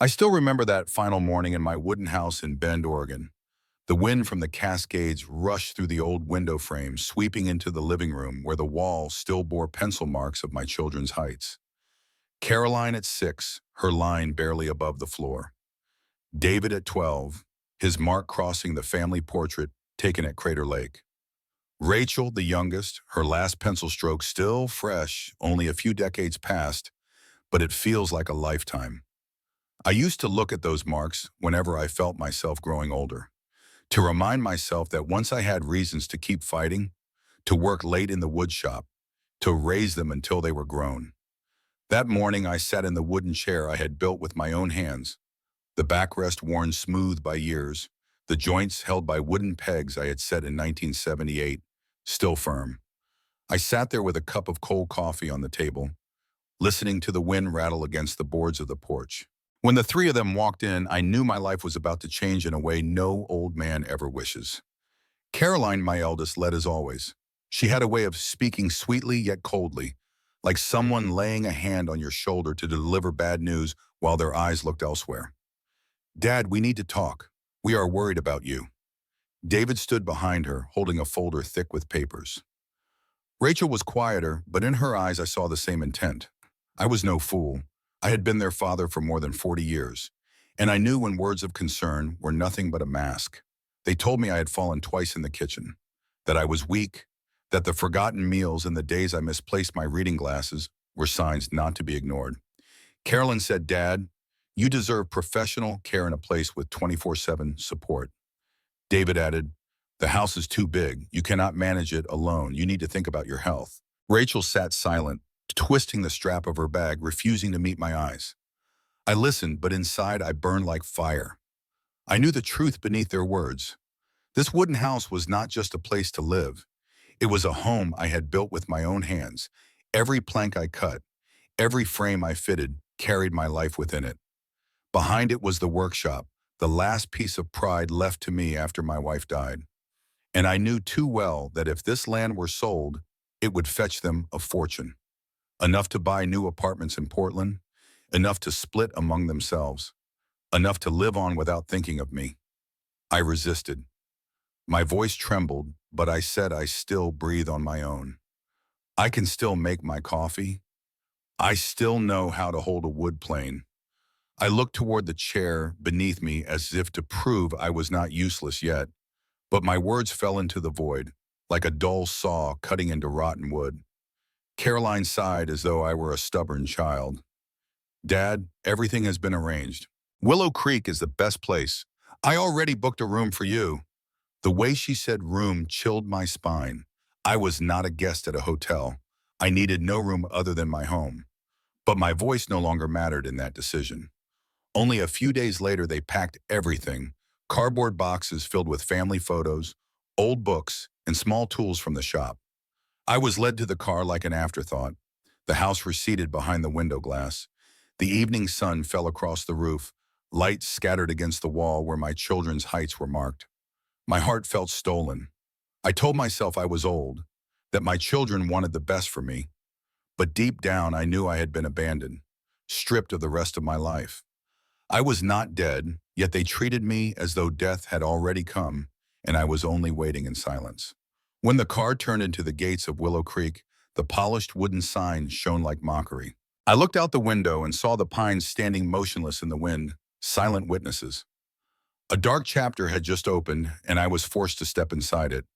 I still remember that final morning in my wooden house in Bend, Oregon. The wind from the Cascades rushed through the old window frame, sweeping into the living room where the walls still bore pencil marks of my children's heights. Caroline at 6, her line barely above the floor. David at 12, his mark crossing the family portrait taken at Crater Lake. Rachel, the youngest, her last pencil stroke still fresh, only a few decades past, but it feels like a lifetime. I used to look at those marks whenever I felt myself growing older, to remind myself that once I had reasons to keep fighting, to work late in the wood shop, to raise them until they were grown. That morning I sat in the wooden chair I had built with my own hands, the backrest worn smooth by years, the joints held by wooden pegs I had set in 1978, still firm. I sat there with a cup of cold coffee on the table, listening to the wind rattle against the boards of the porch. When the three of them walked in, I knew my life was about to change in a way no old man ever wishes. Caroline, my eldest, led as always. She had a way of speaking sweetly yet coldly, like someone laying a hand on your shoulder to deliver bad news while their eyes looked elsewhere. "Dad, we need to talk. We are worried about you." David stood behind her, holding a folder thick with papers. Rachel was quieter, but in her eyes I saw the same intent. I was no fool. I had been their father for more than 40 years, and I knew when words of concern were nothing but a mask. They told me I had fallen twice in the kitchen, that I was weak, that the forgotten meals and the days I misplaced my reading glasses were signs not to be ignored. Carolyn said, "Dad, you deserve professional care in a place with 24/7 support." David added, "The house is too big. You cannot manage it alone. You need to think about your health." Rachel sat silent, twisting the strap of her bag, refusing to meet my eyes. I listened, but inside I burned like fire. I knew the truth beneath their words. This wooden house was not just a place to live. It was a home I had built with my own hands. Every plank I cut, every frame I fitted, carried my life within it. Behind it was the workshop, the last piece of pride left to me after my wife died. And I knew too well that if this land were sold, it would fetch them a fortune. Enough to buy new apartments in Portland, enough to split among themselves, enough to live on without thinking of me. I resisted. My voice trembled, but I said I still breathe on my own. I can still make my coffee. I still know how to hold a wood plane. I looked toward the chair beneath me as if to prove I was not useless yet, but my words fell into the void, like a dull saw cutting into rotten wood. Caroline sighed as though I were a stubborn child. "Dad, everything has been arranged. Willow Creek is the best place. I already booked a room for you." The way she said room chilled my spine. I was not a guest at a hotel. I needed no room other than my home. But my voice no longer mattered in that decision. Only a few days later, they packed everything, cardboard boxes filled with family photos, old books, and small tools from the shop. I was led to the car like an afterthought. The house receded behind the window glass. The evening sun fell across the roof, light scattered against the wall where my children's heights were marked. My heart felt stolen. I told myself I was old, that my children wanted the best for me. But deep down, I knew I had been abandoned, stripped of the rest of my life. I was not dead, yet they treated me as though death had already come, and I was only waiting in silence. When the car turned into the gates of Willow Creek, the polished wooden sign shone like mockery. I looked out the window and saw the pines standing motionless in the wind, silent witnesses. A dark chapter had just opened, and I was forced to step inside it.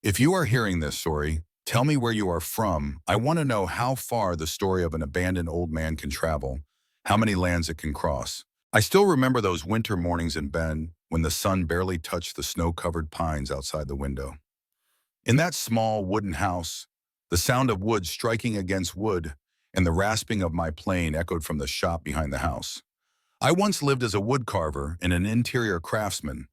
If you are hearing this story, tell me where you are from. I want to know how far the story of an abandoned old man can travel, how many lands it can cross. I still remember those winter mornings in Bend when the sun barely touched the snow-covered pines outside the window. In that small wooden house, the sound of wood striking against wood and the rasping of my plane echoed from the shop behind the house. I once lived as a wood carver and an interior craftsman,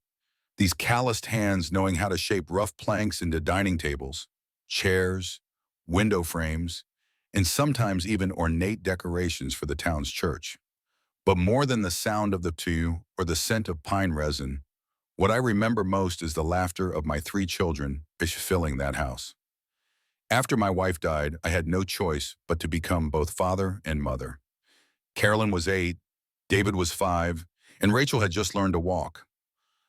these calloused hands knowing how to shape rough planks into dining tables, chairs, window frames, and sometimes even ornate decorations for the town's church. But more than the sound of the two or the scent of pine resin, what I remember most is the laughter of my three children filling that house. After my wife died, I had no choice but to become both father and mother. Carolyn was 8, David was 5, and Rachel had just learned to walk.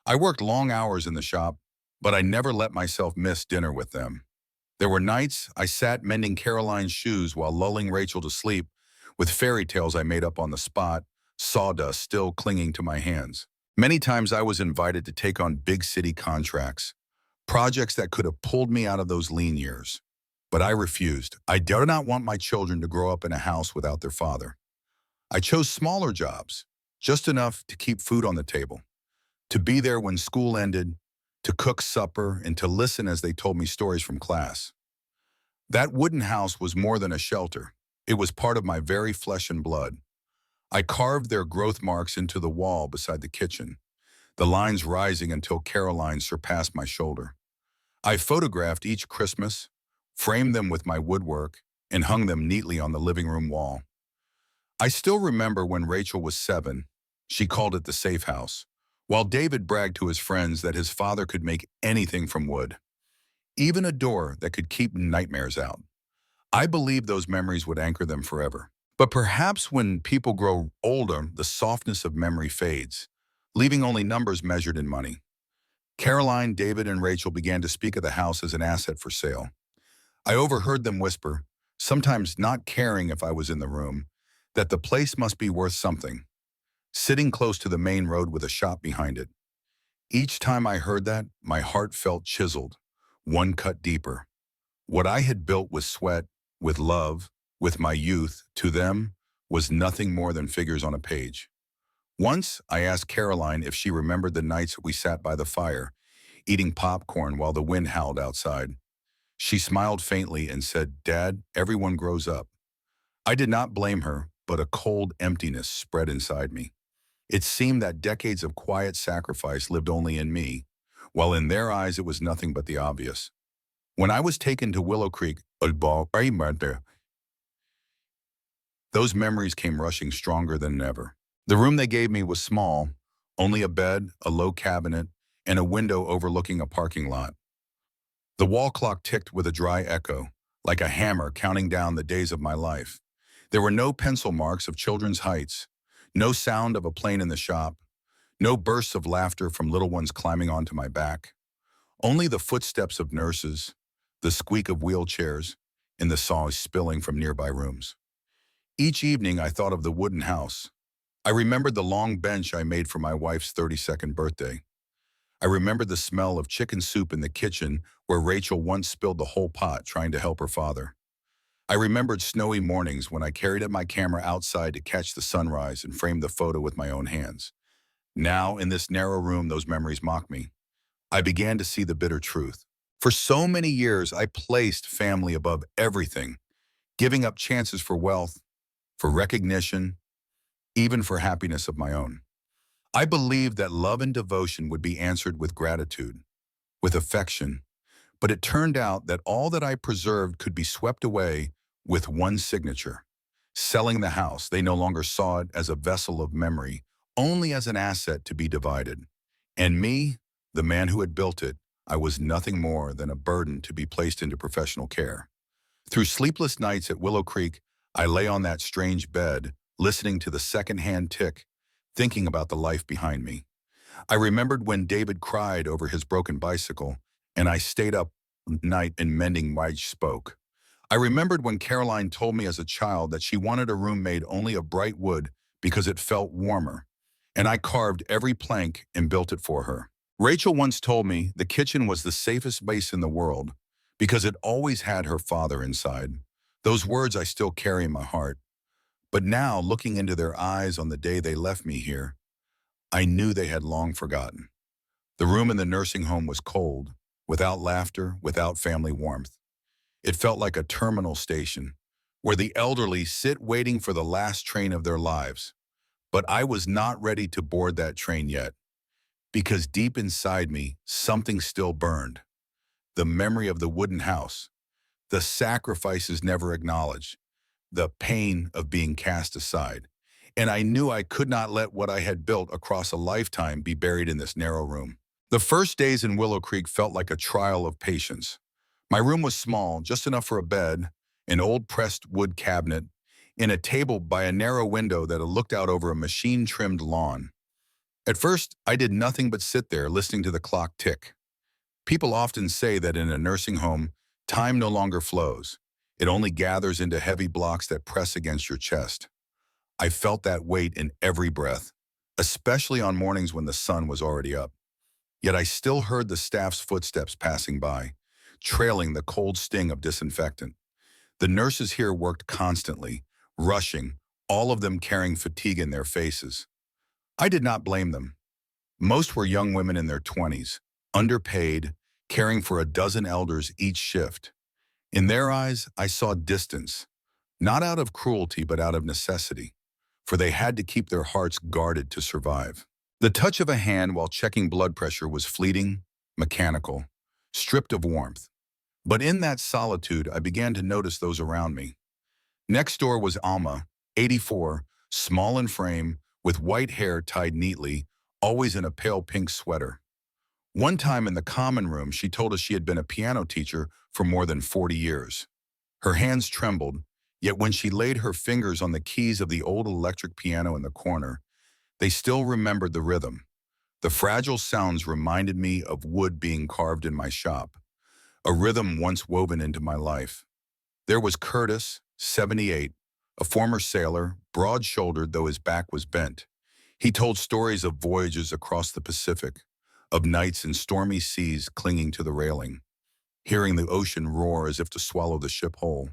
I worked long hours in the shop, but I never let myself miss dinner with them. There were nights I sat mending Caroline's shoes while lulling Rachel to sleep with fairy tales I made up on the spot, sawdust still clinging to my hands. Many times I was invited to take on big city contracts, projects that could have pulled me out of those lean years. But I refused. I did not want my children to grow up in a house without their father. I chose smaller jobs, just enough to keep food on the table, to be there when school ended, to cook supper, and to listen as they told me stories from class. That wooden house was more than a shelter. It was part of my very flesh and blood. I carved their growth marks into the wall beside the kitchen, the lines rising until Caroline surpassed my shoulder. I photographed each Christmas, framed them with my woodwork, and hung them neatly on the living room wall. I still remember when Rachel was 7, she called it the safe house, while David bragged to his friends that his father could make anything from wood, even a door that could keep nightmares out. I believed those memories would anchor them forever. But perhaps when people grow older, the softness of memory fades, leaving only numbers measured in money. Caroline, David, and Rachel began to speak of the house as an asset for sale. I overheard them whisper, sometimes not caring if I was in the room, that the place must be worth something, sitting close to the main road with a shop behind it. Each time I heard that, my heart felt chiseled, one cut deeper. What I had built with sweat, with love, with my youth, to them, was nothing more than figures on a page. Once, I asked Caroline if she remembered the nights we sat by the fire, eating popcorn while the wind howled outside. She smiled faintly and said, "Dad, everyone grows up." I did not blame her, but a cold emptiness spread inside me. It seemed that decades of quiet sacrifice lived only in me, while in their eyes it was nothing but the obvious. When I was taken to Willow Creek, those memories came rushing stronger than ever. The room they gave me was small, only a bed, a low cabinet, and a window overlooking a parking lot. The wall clock ticked with a dry echo, like a hammer counting down the days of my life. There were no pencil marks of children's heights, no sound of a plane in the shop, no bursts of laughter from little ones climbing onto my back. Only the footsteps of nurses, the squeak of wheelchairs, and the saws spilling from nearby rooms. Each evening I thought of the wooden house. I remembered the long bench I made for my wife's 32nd birthday. I remembered the smell of chicken soup in the kitchen where Rachel once spilled the whole pot trying to help her father. I remembered snowy mornings when I carried up my camera outside to catch the sunrise and framed the photo with my own hands. Now, in this narrow room, those memories mock me. I began to see the bitter truth. For so many years, I placed family above everything, giving up chances for wealth, for recognition, even for happiness of my own. I believed that love and devotion would be answered with gratitude, with affection, but it turned out that all that I preserved could be swept away with one signature. Selling the house, they no longer saw it as a vessel of memory, only as an asset to be divided. And me, the man who had built it, I was nothing more than a burden to be placed into professional care. Through sleepless nights at Willow Creek, I lay on that strange bed, listening to the second-hand tick, thinking about the life behind me. I remembered when David cried over his broken bicycle, and I stayed up night in mending my spoke. I remembered when Caroline told me as a child that she wanted a room made only of bright wood because it felt warmer, and I carved every plank and built it for her. Rachel once told me the kitchen was the safest place in the world because it always had her father inside. Those words I still carry in my heart. But now, looking into their eyes on the day they left me here, I knew they had long forgotten. The room in the nursing home was cold, without laughter, without family warmth. It felt like a terminal station, where the elderly sit waiting for the last train of their lives. But I was not ready to board that train yet, because deep inside me, something still burned. The memory of the wooden house, the sacrifices never acknowledged, the pain of being cast aside. And I knew I could not let what I had built across a lifetime be buried in this narrow room. The first days in Willow Creek felt like a trial of patience. My room was small, just enough for a bed, an old pressed wood cabinet, in a table by a narrow window that looked out over a machine-trimmed lawn. At first, I did nothing but sit there listening to the clock tick. People often say that in a nursing home, time no longer flows. It only gathers into heavy blocks that press against your chest. I felt that weight in every breath, especially on mornings when the sun was already up. Yet I still heard the staff's footsteps passing by, trailing the cold sting of disinfectant. The nurses here worked constantly, rushing, all of them carrying fatigue in their faces. I did not blame them. Most were young women in their 20s, underpaid, caring for a dozen elders each shift. In their eyes, I saw distance, not out of cruelty but out of necessity, for they had to keep their hearts guarded to survive. The touch of a hand while checking blood pressure was fleeting, mechanical, stripped of warmth. But in that solitude, I began to notice those around me. Next door was Alma, 84, small in frame, with white hair tied neatly, always in a pale pink sweater. One time in the common room, she told us she had been a piano teacher for more than 40 years. Her hands trembled, yet when she laid her fingers on the keys of the old electric piano in the corner, they still remembered the rhythm. The fragile sounds reminded me of wood being carved in my shop, a rhythm once woven into my life. There was Curtis, 78, a former sailor, broad-shouldered though his back was bent. He told stories of voyages across the Pacific, of nights in stormy seas clinging to the railing, hearing the ocean roar as if to swallow the ship whole.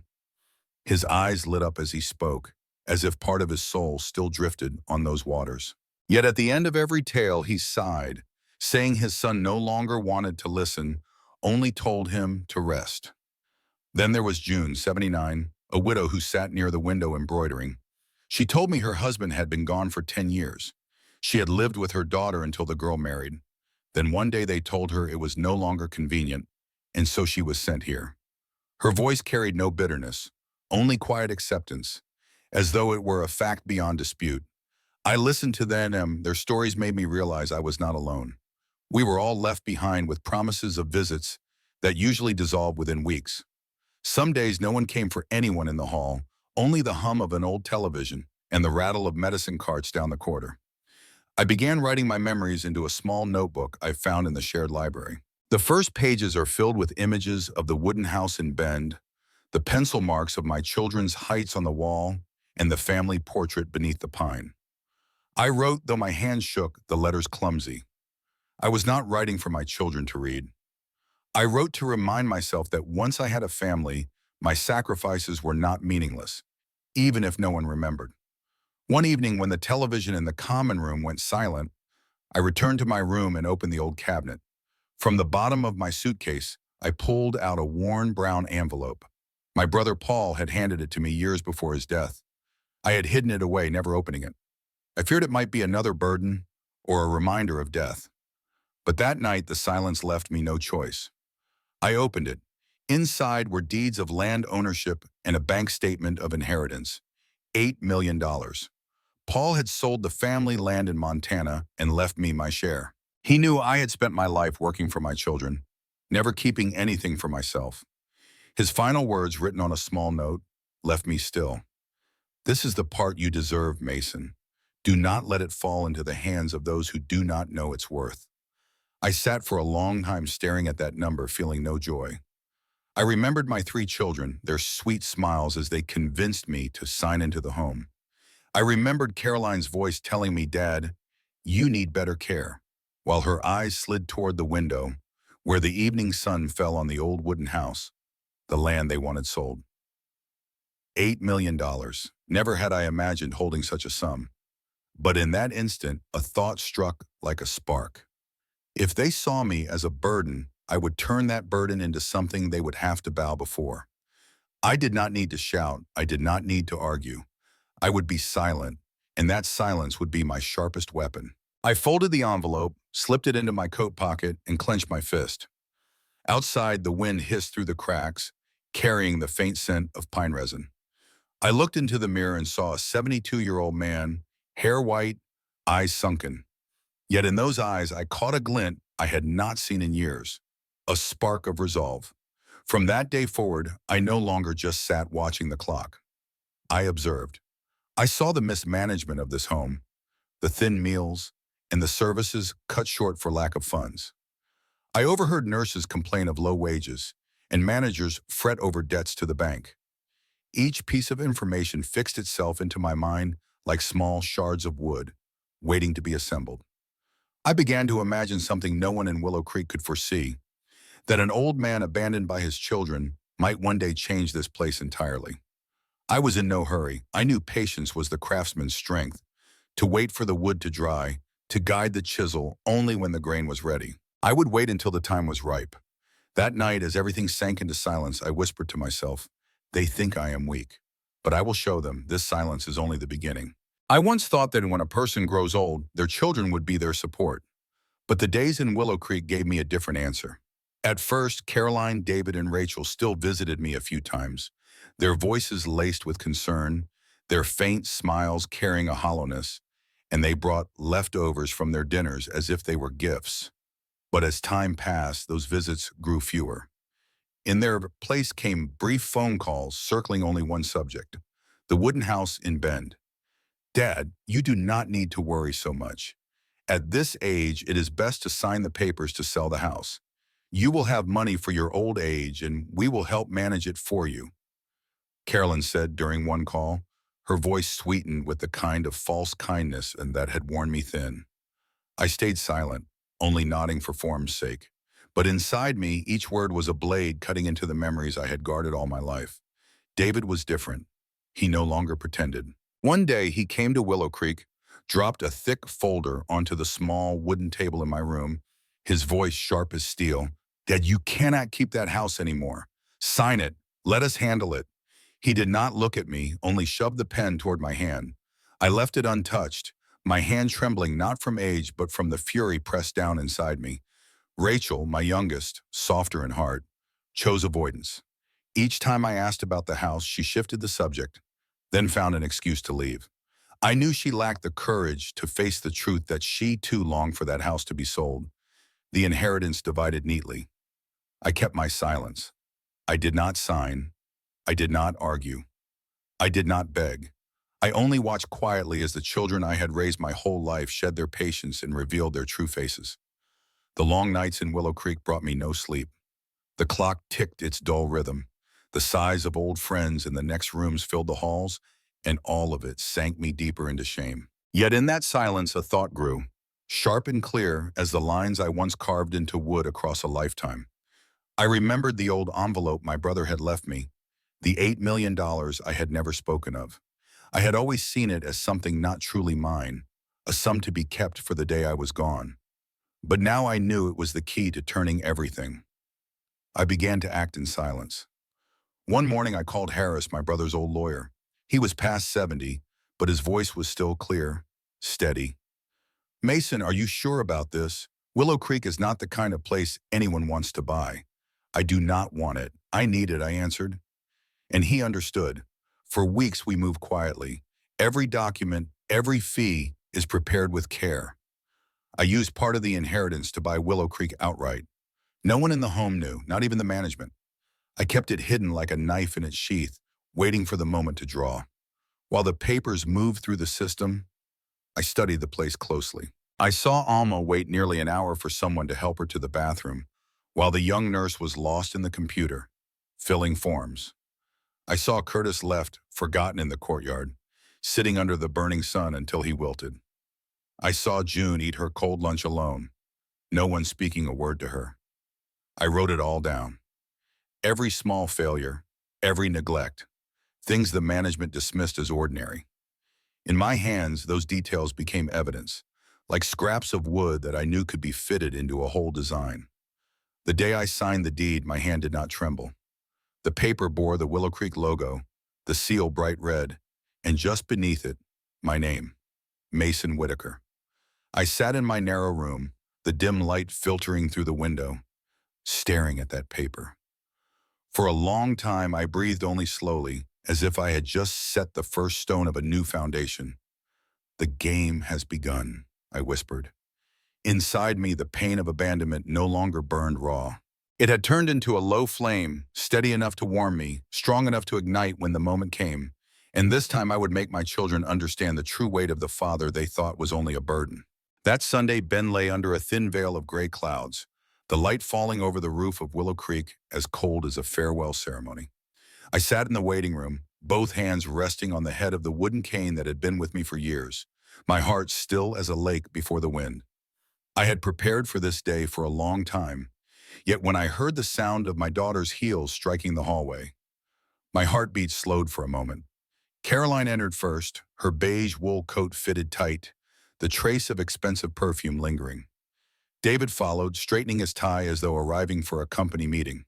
His eyes lit up as he spoke, as if part of his soul still drifted on those waters. Yet at the end of every tale he sighed, saying his son no longer wanted to listen, only told him to rest. Then there was June, 79, a widow who sat near the window embroidering. She told me her husband had been gone for 10 years. She had lived with her daughter until the girl married. Then one day they told her it was no longer convenient, and so she was sent here. Her voice carried no bitterness, only quiet acceptance, as though it were a fact beyond dispute. I listened to them, and their stories made me realize I was not alone. We were all left behind with promises of visits that usually dissolved within weeks. Some days no one came for anyone in the hall, only the hum of an old television and the rattle of medicine carts down the corridor. I began writing my memories into a small notebook I found in the shared library. The first pages are filled with images of the wooden house in Bend, the pencil marks of my children's heights on the wall, and the family portrait beneath the pine. I wrote, though my hand shook, the letters clumsy. I was not writing for my children to read. I wrote to remind myself that once I had a family, my sacrifices were not meaningless, even if no one remembered. One evening when the television in the common room went silent, I returned to my room and opened the old cabinet. From the bottom of my suitcase, I pulled out a worn brown envelope. My brother Paul had handed it to me years before his death. I had hidden it away, never opening it. I feared it might be another burden or a reminder of death. But that night, the silence left me no choice. I opened it. Inside were deeds of land ownership and a bank statement of inheritance. $8 million. Paul had sold the family land in Montana and left me my share. He knew I had spent my life working for my children, never keeping anything for myself. His final words, written on a small note, left me still. "This is the part you deserve, Mason. Do not let it fall into the hands of those who do not know its worth." I sat for a long time staring at that number, feeling no joy. I remembered my 3 children, their sweet smiles as they convinced me to sign into the home. I remembered Caroline's voice telling me, "Dad, you need better care," while her eyes slid toward the window, where the evening sun fell on the old wooden house, the land they wanted sold. $8 million. Never had I imagined holding such a sum. But in that instant, a thought struck like a spark. If they saw me as a burden, I would turn that burden into something they would have to bow before. I did not need to shout. I did not need to argue. I would be silent, and that silence would be my sharpest weapon. I folded the envelope, slipped it into my coat pocket, and clenched my fist. Outside, the wind hissed through the cracks, carrying the faint scent of pine resin. I looked into the mirror and saw a 72-year-old man, hair white, eyes sunken. Yet in those eyes, I caught a glint I had not seen in years, a spark of resolve. From that day forward, I no longer just sat watching the clock. I observed. I saw the mismanagement of this home, the thin meals, and the services cut short for lack of funds. I overheard nurses complain of low wages, and managers fret over debts to the bank. Each piece of information fixed itself into my mind like small shards of wood, waiting to be assembled. I began to imagine something no one in Willow Creek could foresee, that an old man abandoned by his children might one day change this place entirely. I was in no hurry. I knew patience was the craftsman's strength, to wait for the wood to dry, to guide the chisel only when the grain was ready. I would wait until the time was ripe. That night, as everything sank into silence, I whispered to myself, "They think I am weak, but I will show them this silence is only the beginning." I once thought that when a person grows old, their children would be their support. But the days in Willow Creek gave me a different answer. At first, Caroline, David, and Rachel still visited me a few times, their voices laced with concern, their faint smiles carrying a hollowness, and they brought leftovers from their dinners as if they were gifts. But as time passed, those visits grew fewer. In their place came brief phone calls circling only one subject, the wooden house in Bend. "Dad, you do not need to worry so much. At this age, it is best to sign the papers to sell the house. You will have money for your old age, and we will help manage it for you," Carolyn said during one call, her voice sweetened with the kind of false kindness and that had worn me thin. I stayed silent, only nodding for form's sake. But inside me, each word was a blade cutting into the memories I had guarded all my life. David was different. He no longer pretended. One day, he came to Willow Creek, dropped a thick folder onto the small wooden table in my room, his voice sharp as steel. "Dad, you cannot keep that house anymore. Sign it. Let us handle it." He did not look at me, only shoved the pen toward my hand. I left it untouched, my hand trembling not from age but from the fury pressed down inside me. Rachel, my youngest, softer in heart, chose avoidance. Each time I asked about the house, she shifted the subject, then found an excuse to leave. I knew she lacked the courage to face the truth that she too longed for that house to be sold, the inheritance divided neatly. I kept my silence. I did not sign. I did not argue. I did not beg. I only watched quietly as the children I had raised my whole life shed their patience and revealed their true faces. The long nights in Willow Creek brought me no sleep. The clock ticked its dull rhythm. The sighs of old friends in the next rooms filled the halls, and all of it sank me deeper into shame. Yet in that silence a thought grew, sharp and clear as the lines I once carved into wood across a lifetime. I remembered the old envelope my brother had left me, the $8 million I had never spoken of. I had always seen it as something not truly mine, a sum to be kept for the day I was gone. But now I knew it was the key to turning everything. I began to act in silence. One morning I called Harris, my brother's old lawyer. He was past 70, but his voice was still clear, steady. "Mason, are you sure about this? Willow Creek is not the kind of place anyone wants to buy." "I do not want it. I need it," I answered. And he understood. For weeks we moved quietly. Every document, every fee is prepared with care. I used part of the inheritance to buy Willow Creek outright. No one in the home knew, not even the management. I kept it hidden like a knife in its sheath, waiting for the moment to draw. While the papers moved through the system, I studied the place closely. I saw Alma wait nearly an hour for someone to help her to the bathroom, while the young nurse was lost in the computer, filling forms. I saw Curtis left, forgotten in the courtyard, sitting under the burning sun until he wilted. I saw June eat her cold lunch alone, no one speaking a word to her. I wrote it all down. Every small failure, every neglect, things the management dismissed as ordinary. In my hands, those details became evidence, like scraps of wood that I knew could be fitted into a whole design. The day I signed the deed, my hand did not tremble. The paper bore the Willow Creek logo, the seal bright red, and just beneath it, my name, Mason Whitaker. I sat in my narrow room, the dim light filtering through the window, staring at that paper. For a long time, I breathed only slowly, as if I had just set the first stone of a new foundation. "The game has begun," I whispered. Inside me, the pain of abandonment no longer burned raw. It had turned into a low flame, steady enough to warm me, strong enough to ignite when the moment came. And this time I would make my children understand the true weight of the father they thought was only a burden. That Sunday, Ben lay under a thin veil of gray clouds, the light falling over the roof of Willow Creek as cold as a farewell ceremony. I sat in the waiting room, both hands resting on the head of the wooden cane that had been with me for years, my heart still as a lake before the wind. I had prepared for this day for a long time, yet when I heard the sound of my daughter's heels striking the hallway, my heartbeat slowed for a moment. Caroline entered first, her beige wool coat fitted tight, the trace of expensive perfume lingering. David followed, straightening his tie as though arriving for a company meeting.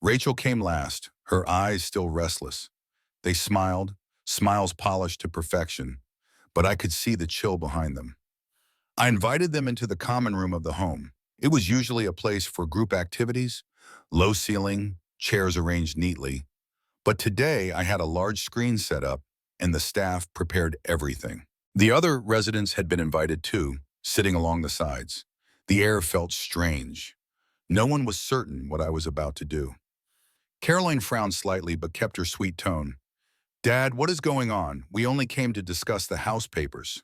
Rachel came last, her eyes still restless. They smiled, smiles polished to perfection, but I could see the chill behind them. I invited them into the common room of the home. It was usually a place for group activities, low ceiling, chairs arranged neatly. But today I had a large screen set up and the staff prepared everything. The other residents had been invited too, sitting along the sides. The air felt strange. No one was certain what I was about to do. Caroline frowned slightly but kept her sweet tone. "Dad, what is going on? We only came to discuss the house papers."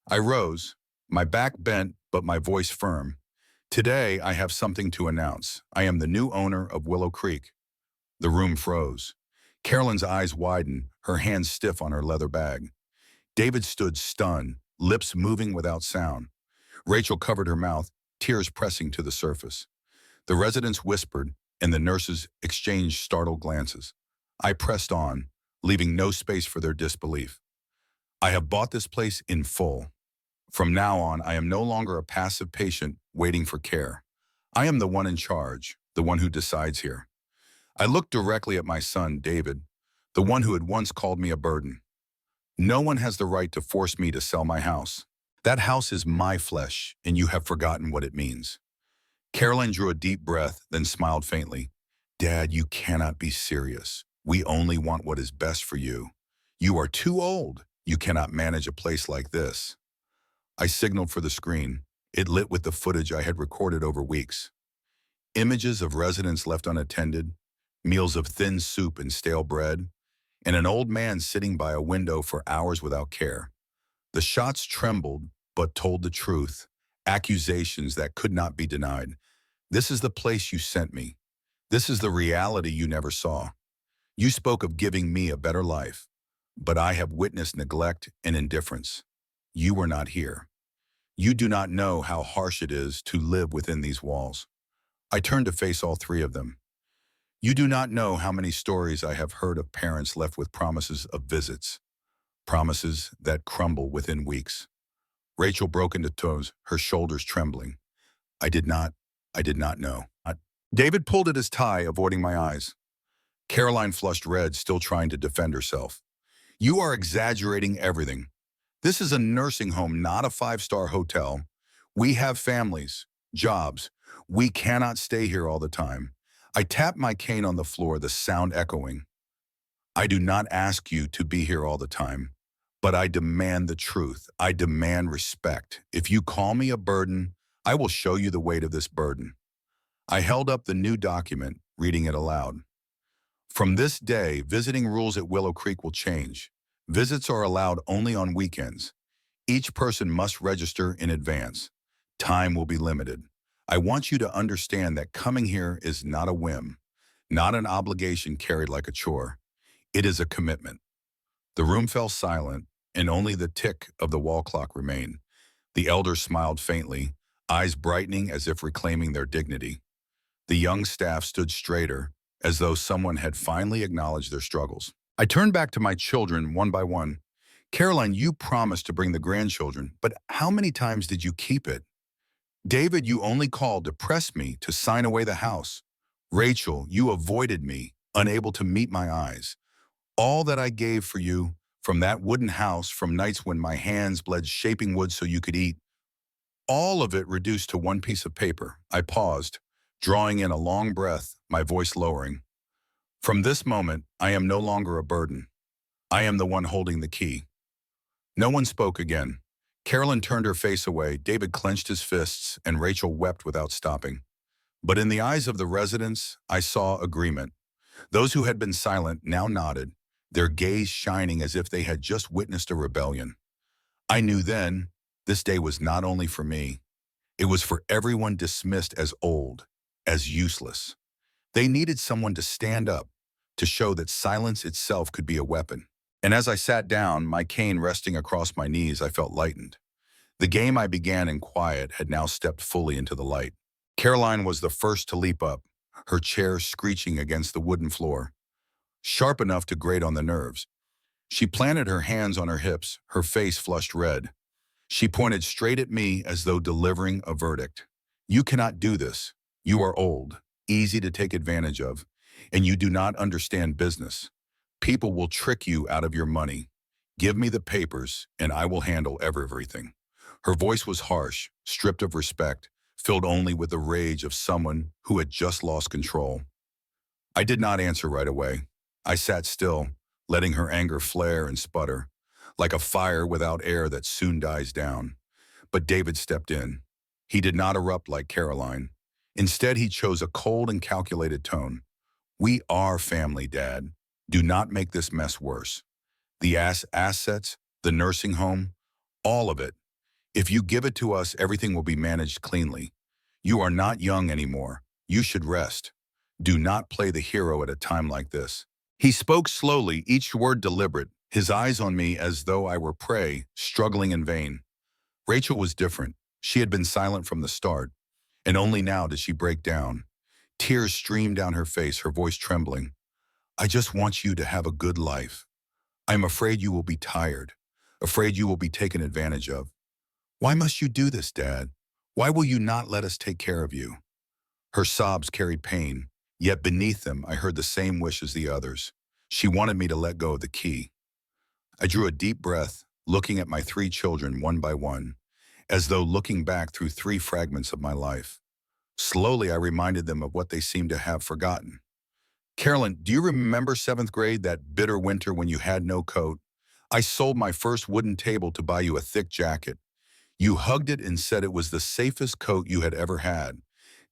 I rose, my back bent but my voice firm. "Today I have something to announce. I am the new owner of Willow Creek." The room froze. Carolyn's eyes widened, her hands stiff on her leather bag. David stood stunned, lips moving without sound. Rachel covered her mouth, tears pressing to the surface. The residents whispered, and the nurses exchanged startled glances. I pressed on, leaving no space for their disbelief. "I have bought this place in full. From now on, I am no longer a passive patient waiting for care. I am the one in charge, the one who decides here." I looked directly at my son, David, the one who had once called me a burden. "No one has the right to force me to sell my house. That house is my flesh, and you have forgotten what it means." Caroline drew a deep breath, then smiled faintly. "Dad, you cannot be serious. We only want what is best for you. You are too old. You cannot manage a place like this." I signaled for the screen. It lit with the footage I had recorded over weeks. Images of residents left unattended, meals of thin soup and stale bread, and an old man sitting by a window for hours without care. The shots trembled, but told the truth, accusations that could not be denied. "This is the place you sent me. This is the reality you never saw. You spoke of giving me a better life, but I have witnessed neglect and indifference. You were not here. You do not know how harsh it is to live within these walls." I turned to face all three of them. "You do not know how many stories I have heard of parents left with promises of visits, promises that crumble within weeks." Rachel broke into tears, her shoulders trembling. I did not know." David pulled at his tie, avoiding my eyes. Caroline flushed red, still trying to defend herself. "You are exaggerating everything. This is a nursing home, not a five-star hotel. We have families, jobs. We cannot stay here all the time." I tapped my cane on the floor, the sound echoing. "I do not ask you to be here all the time, but I demand the truth. I demand respect. If you call me a burden, I will show you the weight of this burden." I held up the new document, reading it aloud. "From this day, visiting rules at Willow Creek will change. Visits are allowed only on weekends. Each person must register in advance. Time will be limited. I want you to understand that coming here is not a whim, not an obligation carried like a chore. It is a commitment." The room fell silent, and only the tick of the wall clock remained. The elders smiled faintly, eyes brightening as if reclaiming their dignity. The young staff stood straighter, as though someone had finally acknowledged their struggles. I turned back to my children one by one. "Caroline, you promised to bring the grandchildren, but how many times did you keep it? David, you only called to press me to sign away the house. Rachel, you avoided me, unable to meet my eyes. All that I gave for you, from that wooden house, from nights when my hands bled shaping wood so you could eat, all of it reduced to one piece of paper." I paused, drawing in a long breath, my voice lowering. "From this moment, I am no longer a burden. I am the one holding the key." No one spoke again. Carolyn turned her face away, David clenched his fists, and Rachel wept without stopping. But in the eyes of the residents, I saw agreement. Those who had been silent now nodded, their gaze shining as if they had just witnessed a rebellion. I knew then this day was not only for me, it was for everyone dismissed as old, as useless. They needed someone to stand up, to show that silence itself could be a weapon. And as I sat down, my cane resting across my knees, I felt lightened. The game I began in quiet had now stepped fully into the light. Caroline was the first to leap up, her chair screeching against the wooden floor, sharp enough to grate on the nerves. She planted her hands on her hips, her face flushed red. She pointed straight at me as though delivering a verdict. You cannot do this. You are old, easy to take advantage of, and you do not understand business. People will trick you out of your money. Give me the papers, and I will handle everything. Her voice was harsh, stripped of respect, filled only with the rage of someone who had just lost control. I did not answer right away. I sat still, letting her anger flare and sputter, like a fire without air that soon dies down. But David stepped in. He did not erupt like Caroline. Instead, he chose a cold and calculated tone. We are family, Dad. Do not make this mess worse. The assets, the nursing home, all of it. If you give it to us, everything will be managed cleanly. You are not young anymore. You should rest. Do not play the hero at a time like this. He spoke slowly, each word deliberate, his eyes on me as though I were prey, struggling in vain. Rachel was different. She had been silent from the start, and only now did she break down. Tears streamed down her face, her voice trembling. I just want you to have a good life. I am afraid you will be tired, afraid you will be taken advantage of. Why must you do this, Dad? Why will you not let us take care of you? Her sobs carried pain, yet beneath them I heard the same wish as the others. She wanted me to let go of the key. I drew a deep breath, looking at my three children one by one, as though looking back through three fragments of my life. Slowly I reminded them of what they seemed to have forgotten. Carolyn, do you remember seventh grade, that bitter winter when you had no coat? I sold my first wooden table to buy you a thick jacket. You hugged it and said it was the safest coat you had ever had.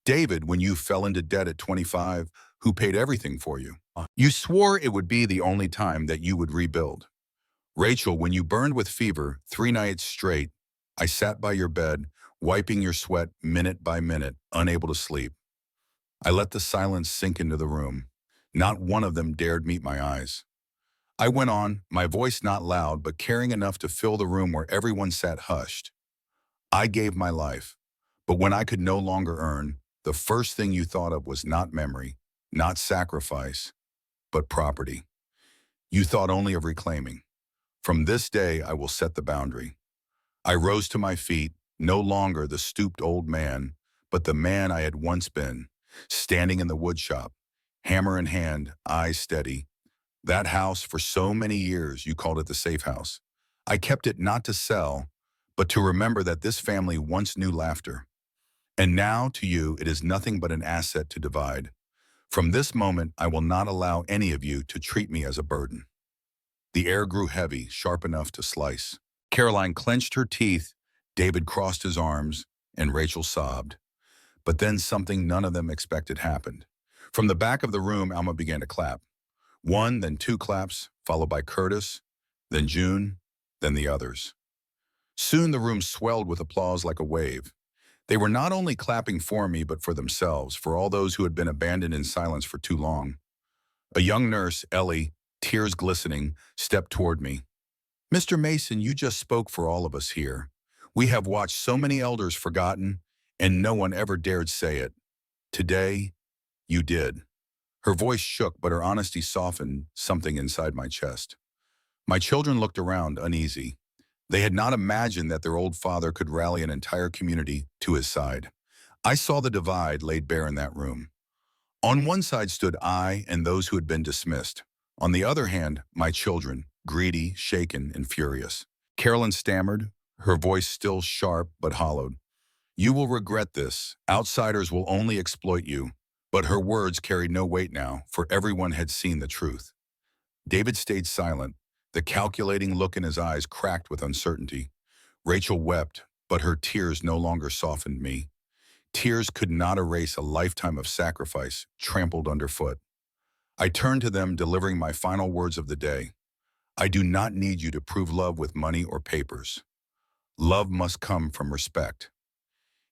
David, when you fell into debt at 25, who paid everything for you. You swore it would be the only time that you would rebuild. Rachel, when you burned with fever 3 nights straight, I sat by your bed, wiping your sweat minute by minute, unable to sleep. I let the silence sink into the room. Not one of them dared meet my eyes. I went on, my voice not loud, but caring enough to fill the room where everyone sat hushed. I gave my life, but when I could no longer earn, the first thing you thought of was not memory, not sacrifice, but property. You thought only of reclaiming. From this day, I will set the boundary. I rose to my feet, no longer the stooped old man, but the man I had once been, standing in the woodshop, hammer in hand, eyes steady. That house, for so many years, you called it the safe house. I kept it not to sell, but to remember that this family once knew laughter. And now, to you, it is nothing but an asset to divide. From this moment, I will not allow any of you to treat me as a burden. The air grew heavy, sharp enough to slice. Caroline clenched her teeth, David crossed his arms, and Rachel sobbed. But then something none of them expected happened. From the back of the room, Alma began to clap. One, then two claps, followed by Curtis, then June, then the others. Soon the room swelled with applause like a wave. They were not only clapping for me, but for themselves, for all those who had been abandoned in silence for too long. A young nurse, Ellie, tears glistening, stepped toward me. Mr. Mason, you just spoke for all of us here. We have watched so many elders forgotten, and no one ever dared say it. Today, you did. Her voice shook, but her honesty softened something inside my chest. My children looked around, uneasy. They had not imagined that their old father could rally an entire community to his side. I saw the divide laid bare in that room. On one side stood I and those who had been dismissed. On the other hand, my children, greedy, shaken, and furious. Carolyn stammered, her voice still sharp but hollowed. You will regret this. Outsiders will only exploit you. But her words carried no weight now, for everyone had seen the truth. David stayed silent, the calculating look in his eyes cracked with uncertainty. Rachel wept, but her tears no longer softened me. Tears could not erase a lifetime of sacrifice trampled underfoot. I turned to them, delivering my final words of the day. I do not need you to prove love with money or papers. Love must come from respect.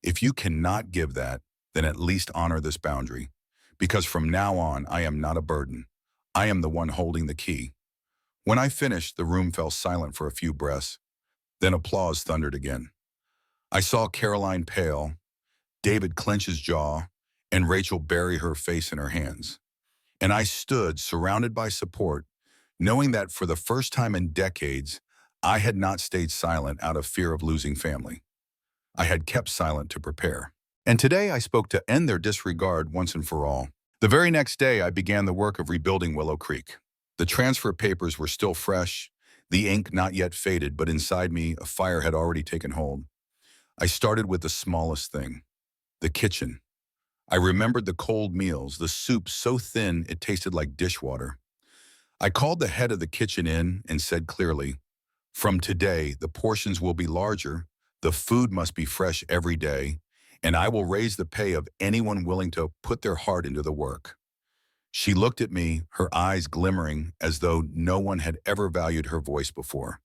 If you cannot give that, then at least honor this boundary. Because from now on, I am not a burden. I am the one holding the key. When I finished, the room fell silent for a few breaths. Then applause thundered again. I saw Caroline pale, David clench his jaw, and Rachel bury her face in her hands. And I stood, surrounded by support, knowing that for the first time in decades, I had not stayed silent out of fear of losing family. I had kept silent to prepare. And today I spoke to end their disregard once and for all. The very next day, I began the work of rebuilding Willow Creek. The transfer papers were still fresh, the ink not yet faded, but inside me, a fire had already taken hold. I started with the smallest thing, the kitchen. I remembered the cold meals, the soup so thin it tasted like dishwater. I called the head of the kitchen in and said clearly, "From today, the portions will be larger, the food must be fresh every day, and I will raise the pay of anyone willing to put their heart into the work." She looked at me, her eyes glimmering as though no one had ever valued her voice before.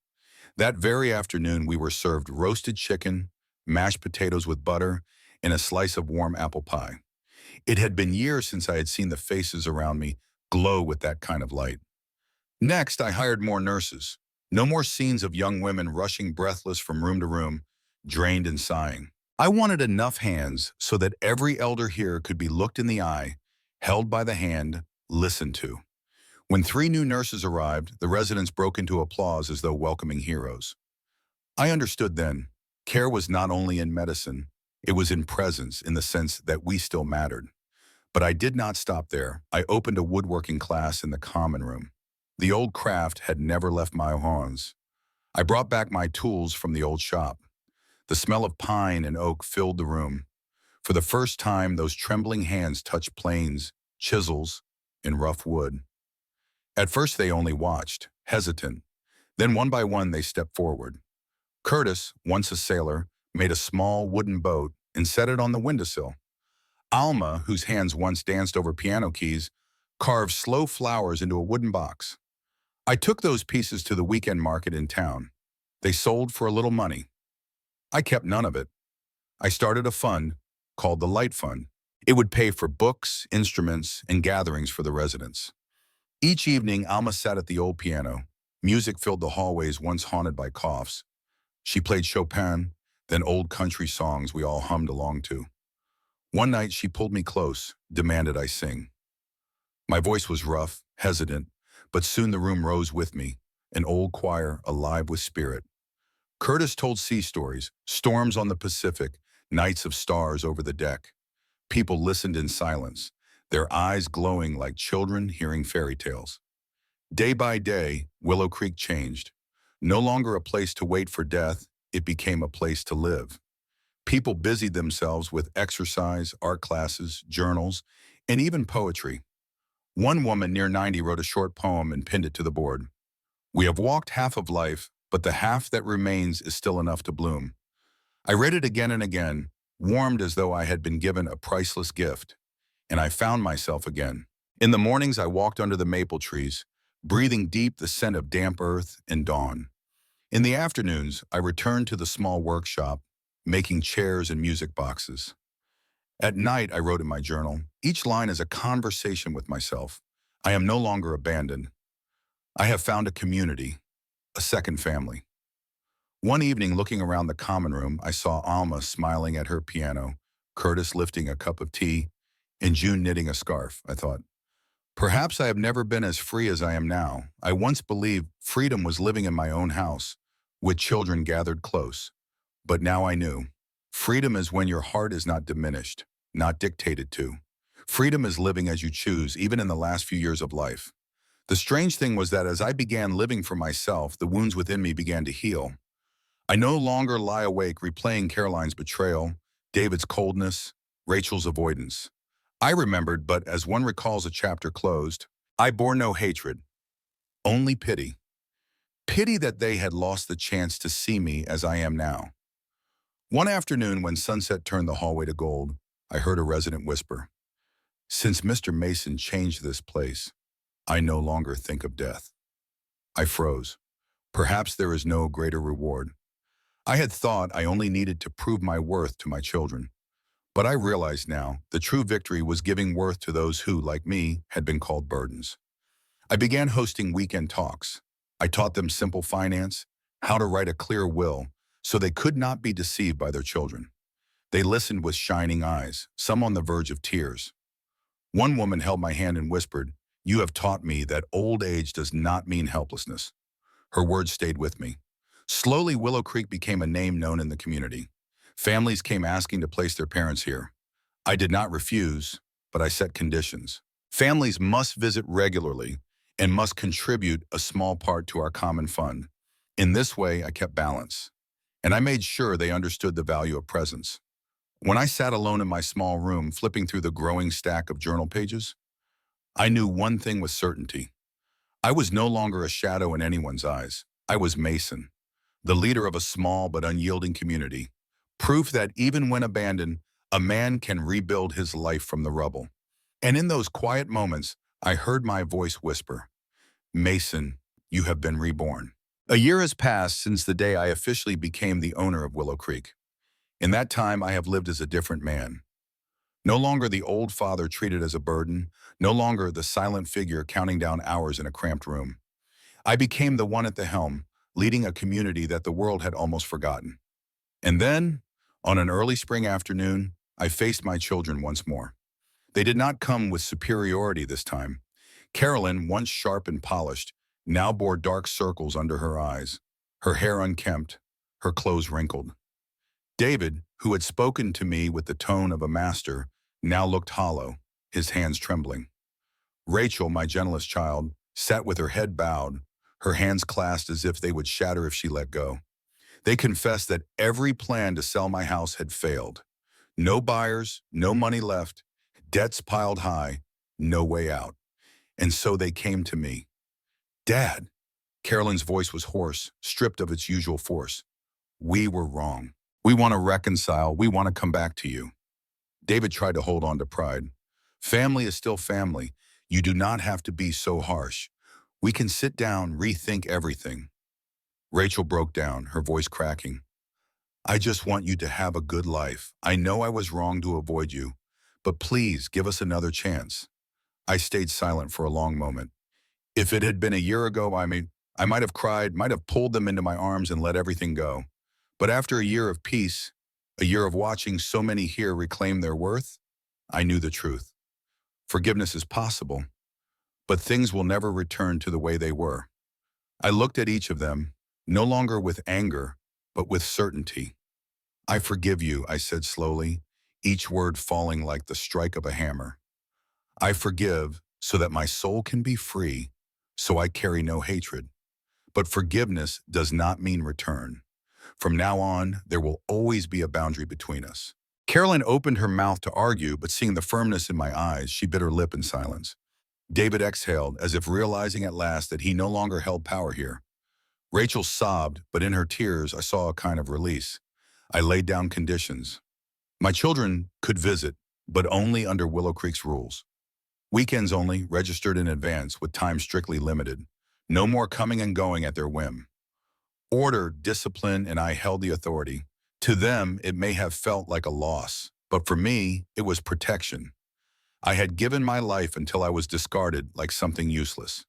That very afternoon, we were served roasted chicken, mashed potatoes with butter, and a slice of warm apple pie. It had been years since I had seen the faces around me glow with that kind of light. Next, I hired more nurses. No more scenes of young women rushing breathless from room to room, drained and sighing. I wanted enough hands so that every elder here could be looked in the eye, held by the hand, listened to. When 3 new nurses arrived, the residents broke into applause as though welcoming heroes. I understood then, care was not only in medicine, it was in presence in the sense that we still mattered. But I did not stop there. I opened a woodworking class in the common room. The old craft had never left my hands. I brought back my tools from the old shop. The smell of pine and oak filled the room. For the first time, those trembling hands touched planes, chisels, and rough wood. At first, they only watched, hesitant. Then one by one, they stepped forward. Curtis, once a sailor, made a small wooden boat and set it on the windowsill. Alma, whose hands once danced over piano keys, carved slow flowers into a wooden box. I took those pieces to the weekend market in town. They sold for a little money. I kept none of it. I started a fund called the Light Fund. It would pay for books, instruments, and gatherings for the residents. Each evening, Alma sat at the old piano. Music filled the hallways once haunted by coughs. She played Chopin, then old country songs we all hummed along to. One night, she pulled me close, demanded I sing. My voice was rough, hesitant, but soon the room rose with me, an old choir alive with spirit. Curtis told sea stories, storms on the Pacific, nights of stars over the deck. People listened in silence, their eyes glowing like children hearing fairy tales. Day by day, Willow Creek changed. No longer a place to wait for death, it became a place to live. People busied themselves with exercise, art classes, journals, and even poetry. One woman near 90 wrote a short poem and pinned it to the board. "We have walked half of life, but the half that remains is still enough to bloom." I read it again and again, warmed as though I had been given a priceless gift, and I found myself again. In the mornings, I walked under the maple trees, breathing deep the scent of damp earth and dawn. In the afternoons, I returned to the small workshop, making chairs and music boxes. At night, I wrote in my journal, each line is a conversation with myself. I am no longer abandoned. I have found a community, a second family. One evening, looking around the common room, I saw Alma smiling at her piano, Curtis lifting a cup of tea, and June knitting a scarf. I thought, perhaps I have never been as free as I am now. I once believed freedom was living in my own house, with children gathered close. But now I knew. Freedom is when your heart is not diminished, not dictated to. Freedom is living as you choose, even in the last few years of life. The strange thing was that as I began living for myself, the wounds within me began to heal. I no longer lie awake replaying Caroline's betrayal, David's coldness, Rachel's avoidance. I remembered, but as one recalls a chapter closed, I bore no hatred, only pity. Pity that they had lost the chance to see me as I am now. One afternoon when sunset turned the hallway to gold, I heard a resident whisper, "Since Mr. Mason changed this place, I no longer think of death. I froze. Perhaps there is no greater reward. I had thought I only needed to prove my worth to my children. But I realized now the true victory was giving worth to those who, like me, had been called burdens. I began hosting weekend talks. I taught them simple finance, how to write a clear will, so they could not be deceived by their children. They listened with shining eyes, some on the verge of tears. One woman held my hand and whispered, "You have taught me that old age does not mean helplessness." Her words stayed with me. Slowly, Willow Creek became a name known in the community. Families came asking to place their parents here. I did not refuse, but I set conditions. Families must visit regularly and must contribute a small part to our common fund. In this way, I kept balance, and I made sure they understood the value of presence. When I sat alone in my small room, flipping through the growing stack of journal pages, I knew one thing with certainty. I was no longer a shadow in anyone's eyes. I was Mason, the leader of a small but unyielding community. Proof that even when abandoned, a man can rebuild his life from the rubble. And in those quiet moments, I heard my voice whisper, "Mason, you have been reborn." A year has passed since the day I officially became the owner of Willow Creek. In that time, I have lived as a different man. No longer the old father treated as a burden, no longer the silent figure counting down hours in a cramped room. I became the one at the helm, leading a community that the world had almost forgotten. And then, on an early spring afternoon, I faced my children once more. They did not come with superiority this time. Carolyn, once sharp and polished, now bore dark circles under her eyes, her hair unkempt, her clothes wrinkled. David, who had spoken to me with the tone of a master, now looked hollow, his hands trembling. Rachel, my gentlest child, sat with her head bowed, her hands clasped as if they would shatter if she let go. They confessed that every plan to sell my house had failed. No buyers, no money left, debts piled high, no way out. And so they came to me. "Dad," Carolyn's voice was hoarse, stripped of its usual force. "We were wrong. We want to reconcile. We want to come back to you." David tried to hold on to pride. "Family is still family. You do not have to be so harsh. We can sit down, rethink everything." Rachel broke down, her voice cracking. "I just want you to have a good life. I know I was wrong to avoid you, but please give us another chance." I stayed silent for a long moment. If it had been a year ago, I might have cried, might have pulled them into my arms and let everything go. But after a year of peace, a year of watching so many here reclaim their worth, I knew the truth. Forgiveness is possible, but things will never return to the way they were. I looked at each of them, no longer with anger, but with certainty. "I forgive you," I said slowly, each word falling like the strike of a hammer. "I forgive so that my soul can be free, so I carry no hatred. But forgiveness does not mean return. From now on, there will always be a boundary between us." Carolyn opened her mouth to argue, but seeing the firmness in my eyes, she bit her lip in silence. David exhaled, as if realizing at last that he no longer held power here. Rachel sobbed, but in her tears I saw a kind of release. I laid down conditions. My children could visit, but only under Willow Creek's rules. Weekends only, registered in advance, with time strictly limited. No more coming and going at their whim. Order, discipline, and I held the authority. To them, it may have felt like a loss, but for me, it was protection. I had given my life until I was discarded like something useless.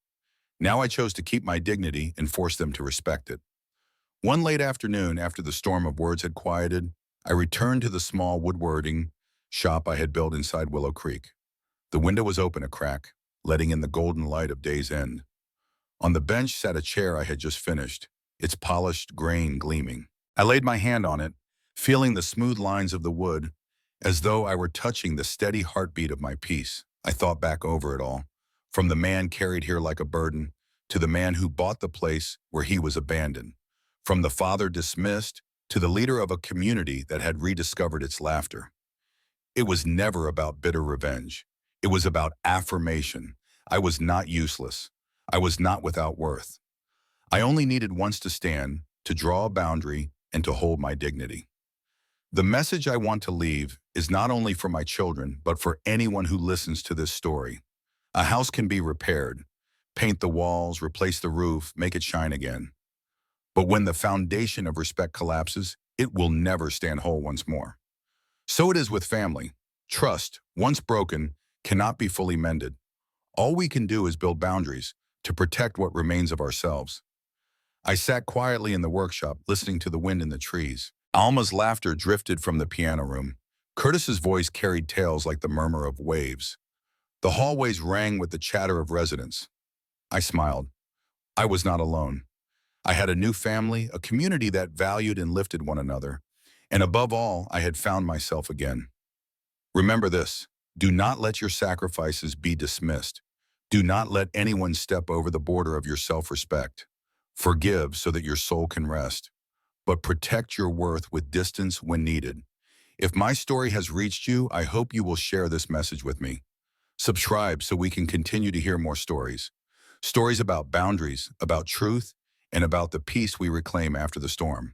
Now I chose to keep my dignity and force them to respect it. One late afternoon, after the storm of words had quieted, I returned to the small woodworking shop I had built inside Willow Creek. The window was open a crack, letting in the golden light of day's end. On the bench sat a chair I had just finished, its polished grain gleaming. I laid my hand on it, feeling the smooth lines of the wood, as though I were touching the steady heartbeat of my peace. I thought back over it all, from the man carried here like a burden, to the man who bought the place where he was abandoned, from the father dismissed, to the leader of a community that had rediscovered its laughter. It was never about bitter revenge. It was about affirmation. I was not useless. I was not without worth. I only needed once to stand, to draw a boundary, and to hold my dignity. The message I want to leave is not only for my children, but for anyone who listens to this story. A house can be repaired, paint the walls, replace the roof, make it shine again. But when the foundation of respect collapses, it will never stand whole once more. So it is with family. Trust, once broken, cannot be fully mended. All we can do is build boundaries to protect what remains of ourselves. I sat quietly in the workshop, listening to the wind in the trees. Alma's laughter drifted from the piano room. Curtis's voice carried tales like the murmur of waves. The hallways rang with the chatter of residents. I smiled. I was not alone. I had a new family, a community that valued and lifted one another. And above all, I had found myself again. Remember this: do not let your sacrifices be dismissed. Do not let anyone step over the border of your self-respect. Forgive so that your soul can rest, but protect your worth with distance when needed. If my story has reached you, I hope you will share this message with me. Subscribe so we can continue to hear more stories. Stories about boundaries, about truth, and about the peace we reclaim after the storm.